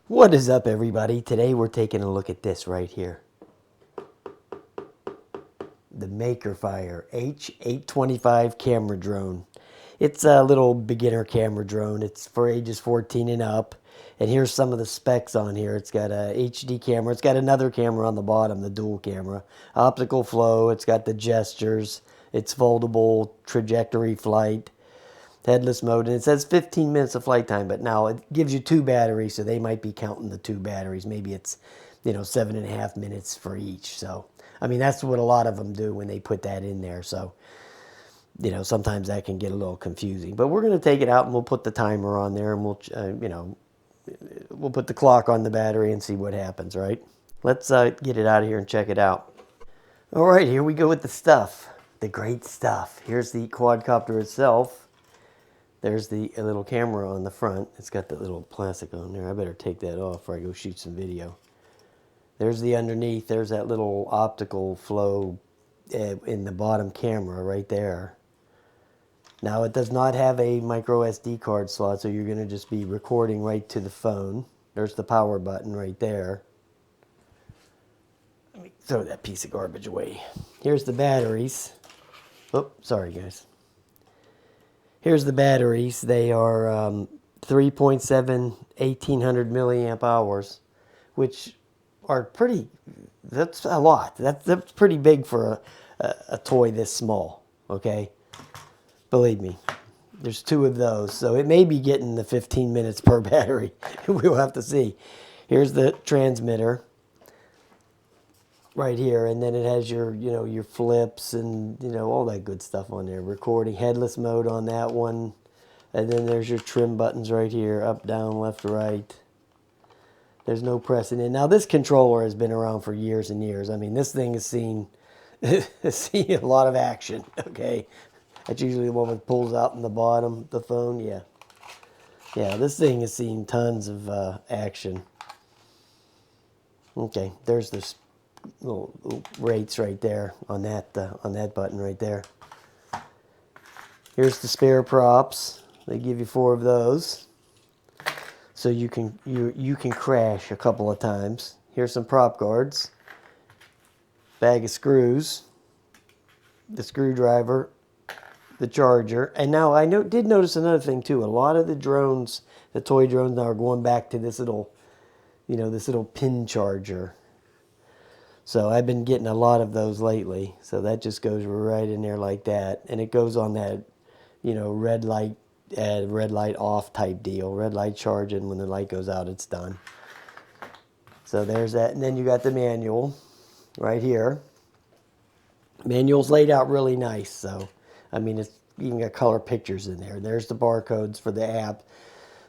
What is up, everybody? Today we're taking a look at this right here. The Makerfire H825 camera drone. It's a little beginner camera drone. It's for ages 14 and up. And here's some of the specs on here. It's got a HD camera. It's got another camera on the bottom, the dual camera. Optical flow. It's got the gestures. It's foldable, trajectory flight. Headless mode, and it says 15 minutes of flight time, but now it gives you two batteries, so they might be counting the two batteries. Maybe it's 7.5 minutes for each. So I mean, that's what a lot of them do when they put that in there. So sometimes that can get a little confusing, but we're going to take it out and we'll put the timer on there, and we'll put the clock on the battery and see what happens. Right, let's get it out of here and check it out. All right, here we go with the stuff, the great stuff. Here's the quadcopter itself. There's the little camera on the front. It's got that little plastic on there. I better take that off before I go shoot some video. There's the underneath. There's that little optical flow in the bottom camera right there. Now it does not have a micro SD card slot, so you're going to just be recording right to the phone. There's the power button right there. Let me throw that piece of garbage away. Here's the batteries. Oh, sorry guys. Here's the batteries. They are 3.7 1800 milliamp hours, which are pretty, that's a lot. That's pretty big for a toy this small, okay? Believe me, there's two of those. So it may be getting the 15 minutes per battery. We'll have to see. Here's the transmitter right here, and then it has your your flips and all that good stuff on there. Recording, headless mode on that one, and then there's your trim buttons right here, up, down, left, right. There's no pressing in. Now this controller has been around for years and years. I mean, this thing has seen seen a lot of action. Okay, that's usually the one that pulls out in the bottom, the phone. Yeah, this thing has seen tons of action. Okay, there's this little rates right there on that button right there. Here's the spare props. They give you 4 of those, so you can crash a couple of times. Here's some prop guards, bag of screws, the screwdriver, the charger, and now I did notice another thing too. A lot of the drones, the toy drones now, are going back to this little, this little pin charger. So I've been getting a lot of those lately. So that just goes right in there like that. And it goes on that, red light off type deal. Red light charging, when the light goes out, it's done. So there's that. And then you got the manual right here. Manual's laid out really nice. So, I mean, it's even got color pictures in there. There's the barcodes for the app.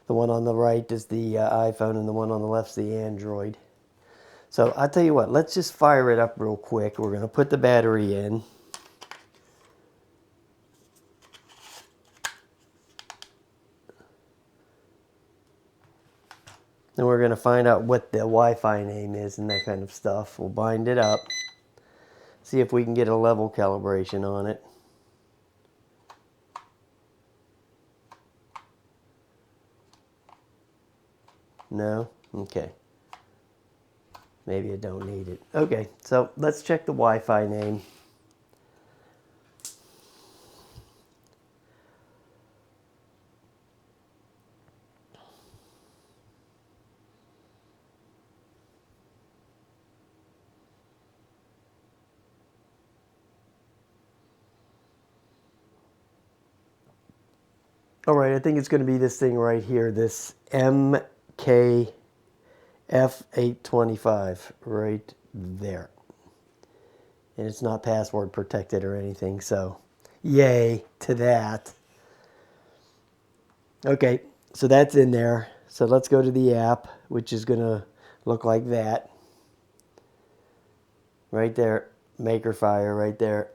The one on the right is the iPhone, and the one on the left is the Android. So I'll tell you what, let's just fire it up real quick. We're going to put the battery in. And we're going to find out what the Wi-Fi name is and that kind of stuff. We'll bind it up. See if we can get a level calibration on it. No? Okay. Maybe I don't need it. Okay, so let's check the Wi-Fi name. All right, I think it's going to be this thing right here, this F825 right there. And it's not password protected or anything, so yay to that. Okay, so that's in there. So let's go to the app, which is going to look like that. Right there, Makerfire right there.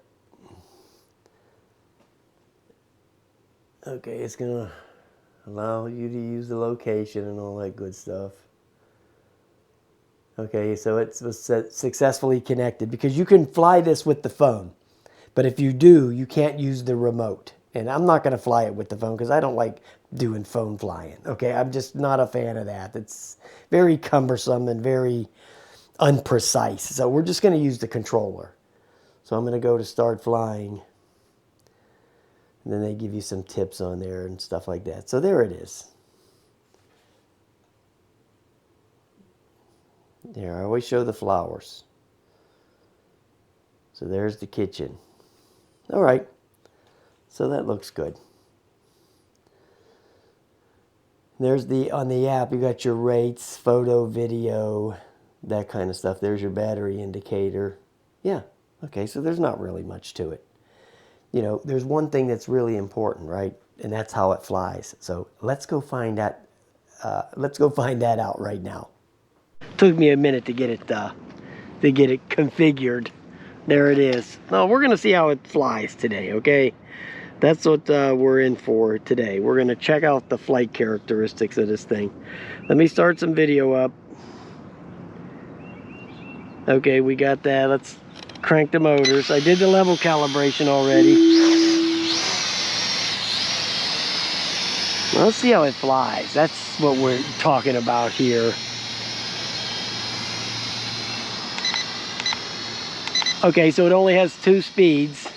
Okay, it's going to allow you to use the location and all that good stuff. Okay, so it was successfully connected, because you can fly this with the phone. But if you do, you can't use the remote. And I'm not going to fly it with the phone because I don't like doing phone flying. Okay, I'm just not a fan of that. It's very cumbersome and very unprecise. So we're just going to use the controller. So I'm going to go to start flying. And then they give you some tips on there and stuff like that. So there it is. There, I always show the flowers. So there's the kitchen. All right. So that looks good. There's on the app, you got your rates, photo, video, that kind of stuff. There's your battery indicator. Yeah. Okay, so there's not really much to it. You know, there's one thing that's really important, right? And that's how it flies. So let's go find that. Let's go find that out right now. Took me a minute to get it configured. There it is. Now we're gonna see how it flies today. Okay, that's what we're in for today. We're gonna check out the flight characteristics of this thing. Let me start some video up. Okay, we got that. Let's crank the motors. I did the level calibration already. Well, let's see how it flies. That's what we're talking about here. Okay, so it only has 2 speeds.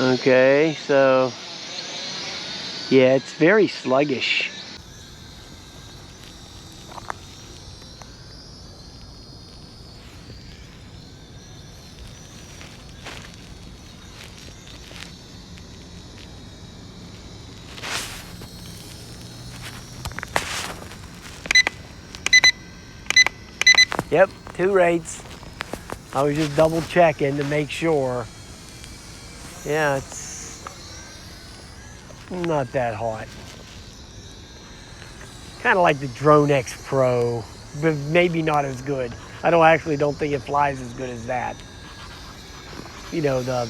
Okay, so yeah, it's very sluggish. Yep, 2 rates. I was just double checking to make sure. Yeah, it's not that hot. Kind of like the Drone X Pro, but maybe not as good. I don't think it flies as good as that. You know, the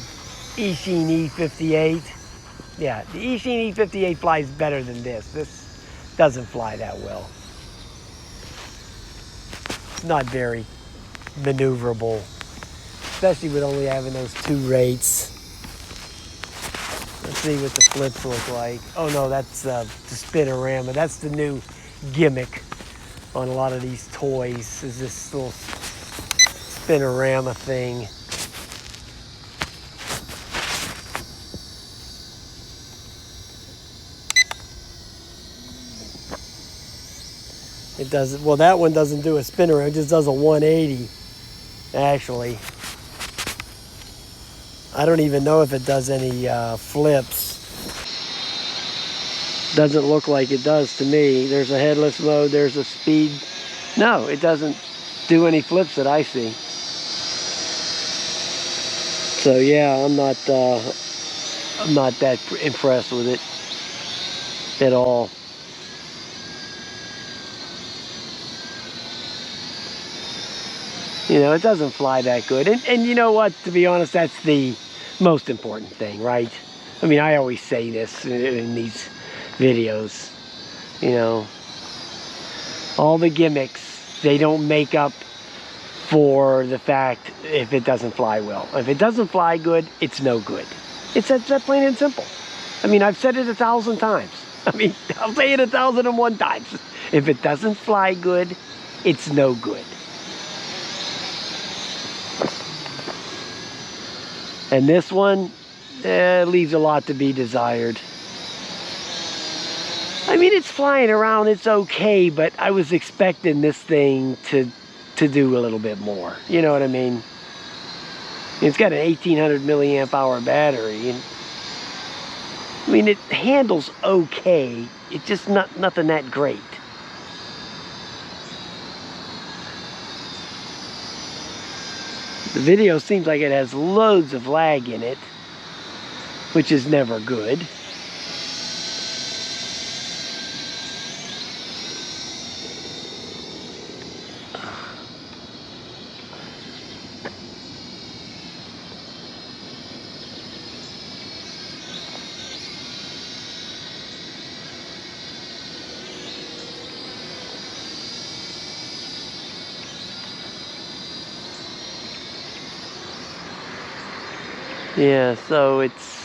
Eachine E58. Yeah, the Eachine E58 flies better than this. This doesn't fly that well. It's not very maneuverable, especially with only having those 2 rates. Let's see what the flips look like. Oh no, that's the spinorama. That's the new gimmick on a lot of these toys, is this little spinorama thing. It doesn't, well, that one doesn't do a spinorama, it just does a 180, actually. I don't even know if it does any flips. Doesn't look like it does to me. There's a headless mode, there's a speed. No, it doesn't do any flips that I see. So yeah, I'm not that impressed with it at all. You know, it doesn't fly that good. And you know what, to be honest, that's the most important thing, right? I mean, I always say this in these videos, you know, all the gimmicks, they don't make up for the fact if it doesn't fly well. If it doesn't fly good, it's no good. It's that plain and simple. I mean, I've said it 1,000 times. I mean, I'll say it 1,001 times. If it doesn't fly good, it's no good. And this one leaves a lot to be desired. I mean, it's flying around, it's okay, but I was expecting this thing to do a little bit more. You know what I mean? It's got an 1800 milliamp hour battery. And, I mean, it handles okay. It's just nothing that great. The video seems like it has loads of lag in it, which is never good. Yeah, so it's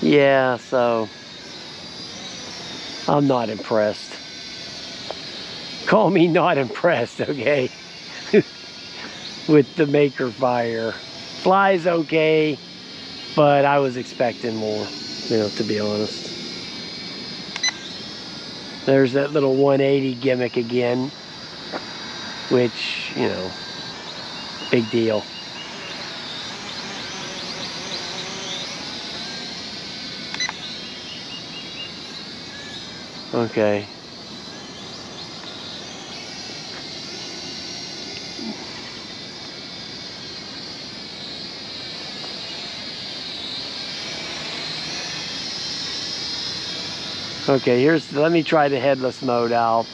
yeah, so I'm not impressed. Call me not impressed, okay? With the Makerfire. Flies okay, but I was expecting more, you know, to be honest. There's that little 180 gimmick again, which, you know, big deal. Okay. Okay, let me try the headless mode out.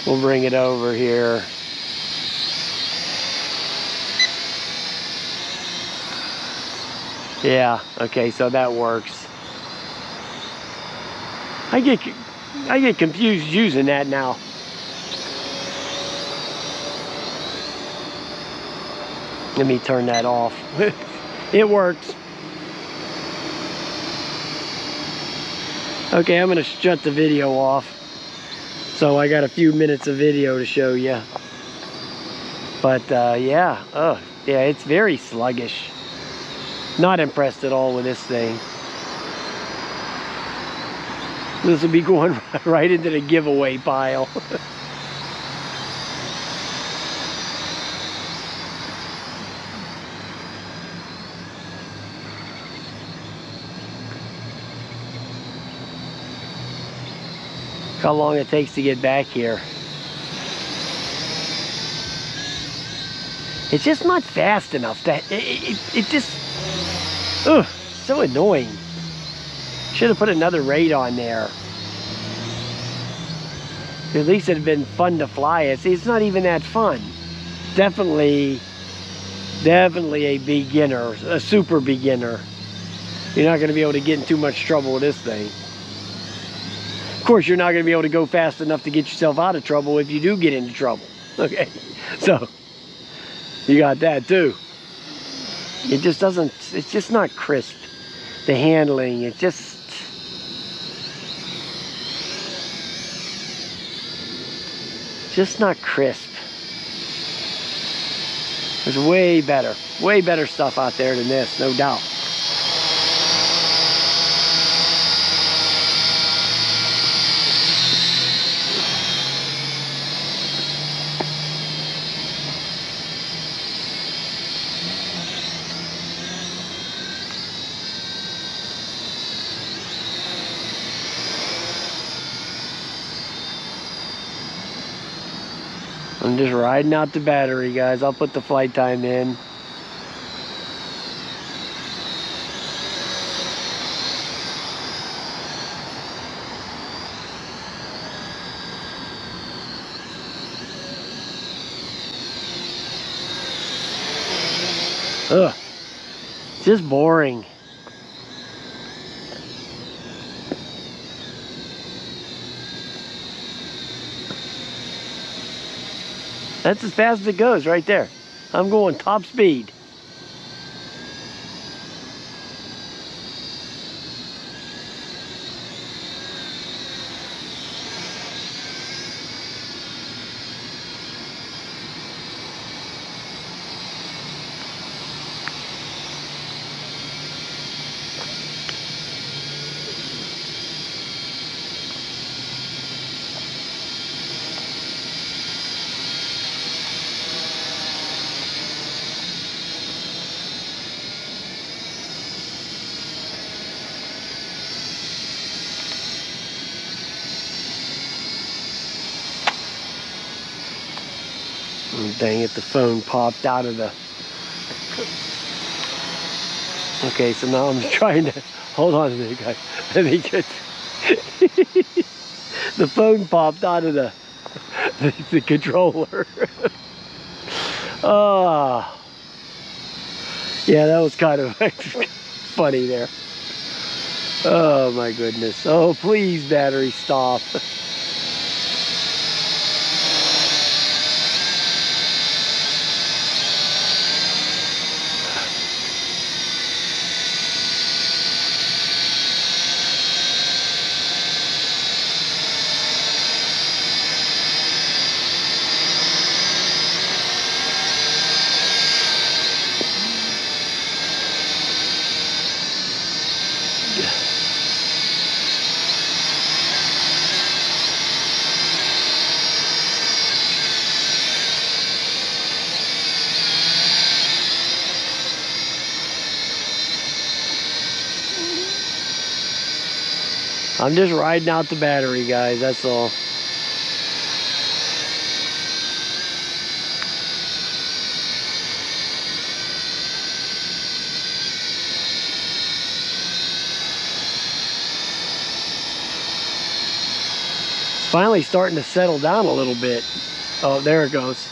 We'll bring it over here. Yeah, okay, so that works. I get confused using that now. Let me turn that off. It works. Okay, I'm gonna shut the video off. So I got a few minutes of video to show you. But yeah, yeah, it's very sluggish. Not impressed at all with this thing. This will be going right into the giveaway pile. How long it takes to get back here. It's just not fast enough. It just, ugh, so annoying. Should have put another rate on there. At least it'd have been fun to fly it. See, it's not even that fun. Definitely a beginner, a super beginner. You're not going to be able to get in too much trouble with this thing. Of course, you're not going to be able to go fast enough to get yourself out of trouble if you do get into trouble. Okay, so you got that too. It just doesn't, it's just not crisp. The handling, it just not crisp. There's way better stuff out there than this, no doubt. I'm just riding out the battery, guys. I'll put the flight time in. Ugh, just boring. That's as fast as it goes right there. I'm going top speed. Oh, dang it, the phone popped out of the... Okay, so now I'm trying to... Hold on a minute, guys. Let me just... The phone popped out of the controller. Oh. Yeah, that was kind of funny there. Oh my goodness. Oh, please, battery, stop. I'm just riding out the battery, guys, that's all. Finally starting to settle down a little bit. Oh, there it goes.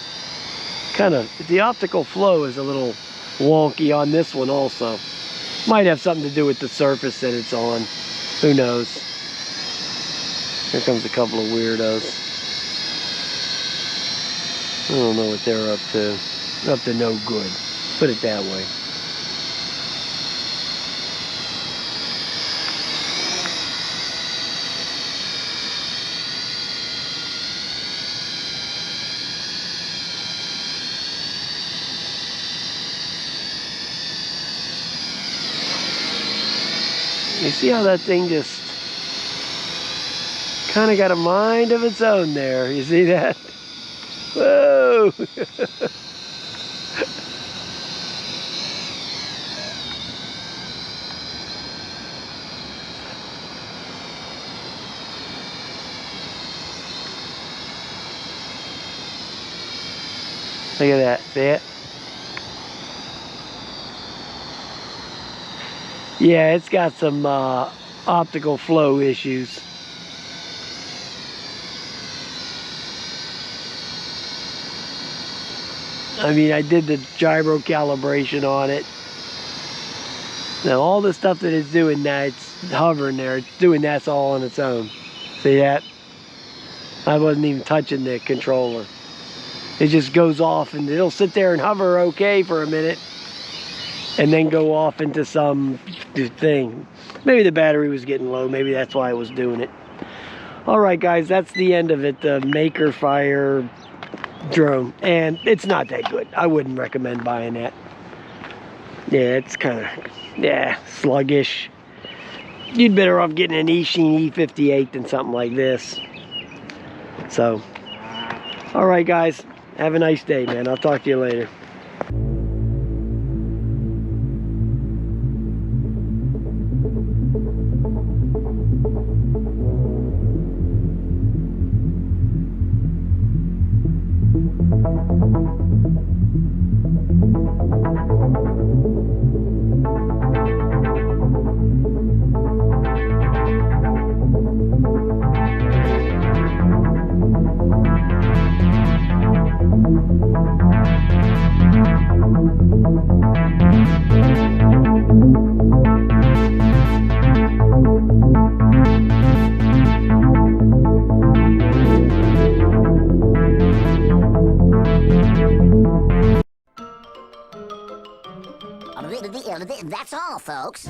Kind of, the optical flow is a little wonky on this one also. Might have something to do with the surface that it's on. Who knows? Here comes a couple of weirdos. I don't know what they're up to. Up to no good. Put it that way. You see how that thing just kind of got a mind of its own there. You see that? Whoa! Look at that. See it? Yeah, it's got some optical flow issues. I mean, I did the gyro calibration on it. Now, all the stuff that it's doing now, it's hovering there. It's doing that's all on its own. See that? I wasn't even touching the controller. It just goes off and it'll sit there and hover okay for a minute and then go off into some thing. Maybe the battery was getting low. Maybe that's why I was doing it. All right, guys, that's the end of it. The Makerfire drone, and it's not that good. I wouldn't recommend buying that. Yeah, it's kind of sluggish. You'd better off getting an Eachine E58 than something like this. So, all right, guys, have a nice day, man. I'll talk to you later. That's all, folks.